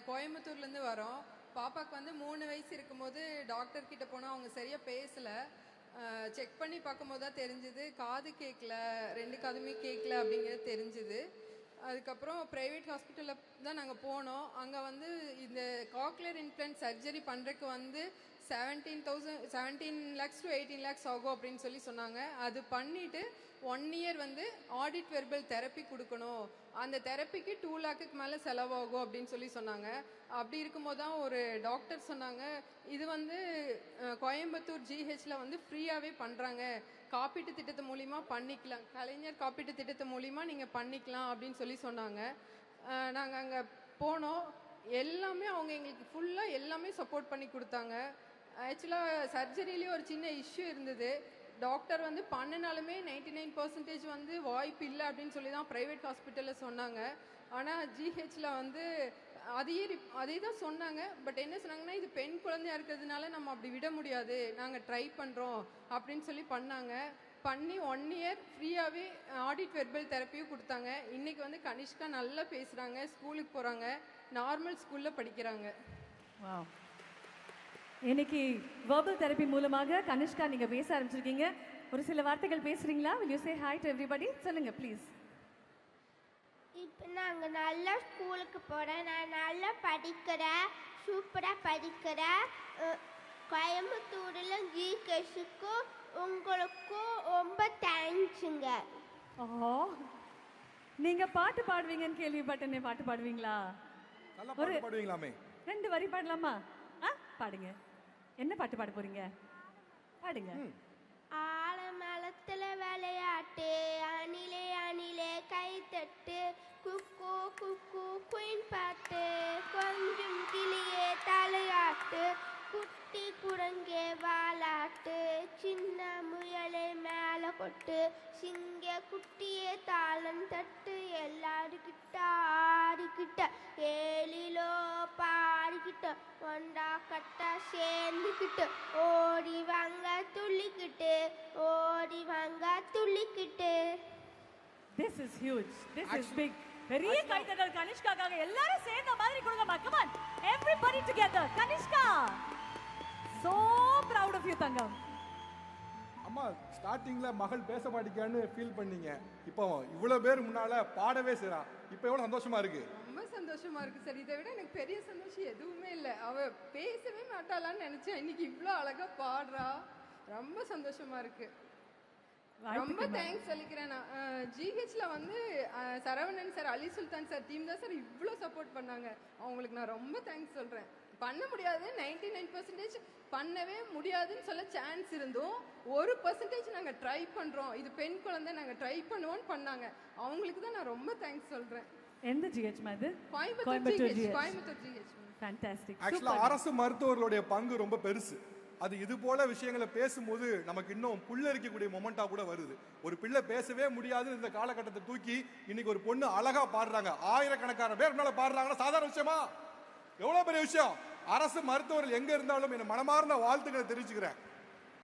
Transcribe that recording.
கோயம்புத்தூர்லேருந்து வரோம். பாப்பாவுக்கு வந்து 3 வயசு இருக்கும்போது டாக்டர் கிட்ட போனால் அவங்க சரியாக பேசலை. செக் பண்ணி பார்க்கும்போது தான் தெரிஞ்சுது காது கேட்கல, 2 காதுமே கேட்கல அப்படிங்கிறது தெரிஞ்சுது. அதுக்கப்புறம் ப்ரைவேட் ஹாஸ்பிட்டலில் தான் நாங்கள் போனோம். அங்கே வந்து இந்த காக்லியர் இம்ப்ளான்ட் சர்ஜரி பண்ணுறதுக்கு வந்து 17 lakhs to 18 lakhs ஆகும் அப்படின்னு சொல்லி சொன்னாங்க. அது பண்ணிவிட்டு 1 year வந்து ஆடிட் வெர்பல் தெரப்பி கொடுக்கணும், அந்த தெரப்பிக்கு 2 lakhக்கு மேலே செலவாகும் அப்படின்னு சொல்லி சொன்னாங்க. அப்படி இருக்கும்போது தான் ஒரு டாக்டர் சொன்னாங்க, இது வந்து கோயம்புத்தூர் ஜிஹெச்சில் வந்து ஃப்ரீயாகவே பண்ணுறாங்க, காப்பீட்டு திட்டத்து மூலிமா பண்ணிக்கலாம், கலைஞர் காப்பீட்டு திட்டத்து மூலிமா நீங்கள் பண்ணிக்கலாம் அப்படின்னு சொல்லி சொன்னாங்க. நாங்கள் அங்கே போனோம். எல்லாமே அவங்க எங்களுக்கு ஃபுல்லாக எல்லாமே சப்போர்ட் பண்ணி கொடுத்தாங்க. ஆக்சுவலாக சர்ஜரியிலேயே ஒரு சின்ன இஷ்யூ இருந்தது. டாக்டர் வந்து பண்ணினாலுமே 99% வந்து வாய்ப்பு இல்லை அப்படின்னு சொல்லி தான் ப்ரைவேட் ஹாஸ்பிட்டலில் சொன்னாங்க. ஆனால் ஜிஹெச்சில் வந்து அதே தான் சொன்னாங்க. பட் என்ன சொன்னாங்கன்னா, இது பெண் குழந்தையாக இருக்கிறதுனால நம்ம அப்படி விட முடியாது, நாங்கள் ட்ரை பண்ணுறோம் அப்படின்னு சொல்லி பண்ணாங்க. பண்ணி 1 year ஃப்ரீயாகவே ஆடிட் வெர்பல் தெரப்பியும் கொடுத்தாங்க. இன்றைக்கி வந்து கனிஷ்கா நல்லா பேசுகிறாங்க, ஸ்கூலுக்கு போகிறாங்க, நார்மல் ஸ்கூலில் படிக்கிறாங்க. இன்னைக்கு வெர்பல் தெரப்பி மூலமாக கனிஷ்கா நீங்க பேச ஆரம்பிச்சிருக்கீங்க. ஒரு சில வார்த்தைகள் பேசுறீங்களா? will you say hi to everybody? சொல்லுங்க ப்ளீஸ். இப்போ நாங்கள் நல்லா ஸ்கூலுக்கு போகிறேன், நான் நல்லா படிக்கிறேன், சூப்பராக படிக்கிறேன். கோயம்புத்தூரில் ஜிகேஷுக்கும் உங்களுக்கும் ரொம்ப தேங்க்ஸுங்க. நீங்க பாட்டு பாடுவீங்கன்னு கேள்விப்பட்டேனே, பாட்டு பாடுவீங்களா? ஒரு பாடுவீங்களாமே? 2 வரி பாடலாமா? பாடுங்க. என்ன பாட்டு பாட போறீங்க? பாடுங்க. ஆலமரத்துல விளையாட்டு, அணிலே அணிலே கை தட்டு, குக்கு குக்கு குயின் பாட்டு, கொஞ்சம் கிளியே தலையாட்டு, குட்டி குரங்கே வாலாட்டு, சின்ன முயலே மேலே கொட்டு, சிங்க குட்டியே தாளம் தட்டு, எல்லாருக்கிட்ட ஆடிக்கிட்ட ஏழிலோ பாடிக்கிட்ட ஒண்டா கட்டா சேர்ந்துக்கிட்டு ஓடி வாங்க துள்ளிக்கிட்டு, ஓடி வாங்க துள்ளிக்கிட்டு. This is huge. This is big. பெரிய கைத்தட்டல் கனிஷ்காக்காக. எல்லாரும் சேர்ந்த மாதிரி கொடுங்கம்மா. Come on. Everybody together. Kanishka. So proud of you தங்கம். அம்மா, ஸ்டார்டிங்ல மகள் பேச மாட்டேங்கான்னு ஃபீல் பண்ணீங்க. இப்போ இவ்வளவு பேர் முன்னால பாடவே செய்றா. இப்போ எவ்வளவு சந்தோஷமா இருக்கு? ரொம்ப சந்தோஷமா இருக்கு சார். இதை விட எனக்கு பெரிய சந்தோஷம் எதுவுமே இல்லை. அவ பேசவே மாட்டாளான்னு நினைச்சேன். இன்னைக்கு இவ்வளோ அழகா பாடுறா. ரொம்ப சந்தோஷமா இருக்கு. ரொம்ப தேங்க்ஸ் சொல்லிக்கிறேன். நான் ஜிஹெச்ல வந்து சரவணன் சார், அலி சுல்தான் சார் டீம் தான் சார் இவ்வளோ சப்போர்ட் பண்ணாங்க. அவங்களுக்கு நான் ரொம்ப தேங்க்ஸ் சொல்கிறேன். பண்ண முடியாது, 99% பண்ணவே முடியாதுன்னு சொல்ல சான்ஸ் இருந்தும் 1% நாங்கள் ட்ரை பண்ணுறோம், இது பெண் குழந்தை, நாங்கள் ட்ரை பண்ணுவோன்னு பண்ணாங்க. அவங்களுக்கு தான் நான் ரொம்ப தேங்க்ஸ் சொல்கிறேன். எந்த ஜிஹெச் மாதிரி? கோயம்புத்தூர் ஜிஹெச். ஃபேண்டாஸ்டிக். ஆக்சுவலாக அரசு மருத்துவர்களுடைய பங்கு ரொம்ப பெருசு. அது இது போல விஷயங்களை பேசும்போது நமக்கு இன்னும் புல்லரிக்கக்கூடிய மொமெண்டா கூட வருது. ஒரு பிள்ளை பேசவே முடியாது இந்த காலகட்டத்தை தூக்கி இன்னைக்கு ஒரு பொண்ணு அழகா பாடுறாங்க. ஆயிரக்கணக்கான பேர் மேல பாடுறாங்கன்னா சாதாரண விஷயமா? எவ்வளவு பெரிய விஷயம். அரசு மருத்துவர்கள் எங்க இருந்தாலும் என் மனமார்ந்த வாழ்த்துக்களை தெரிவிச்சுக்கிறேன்.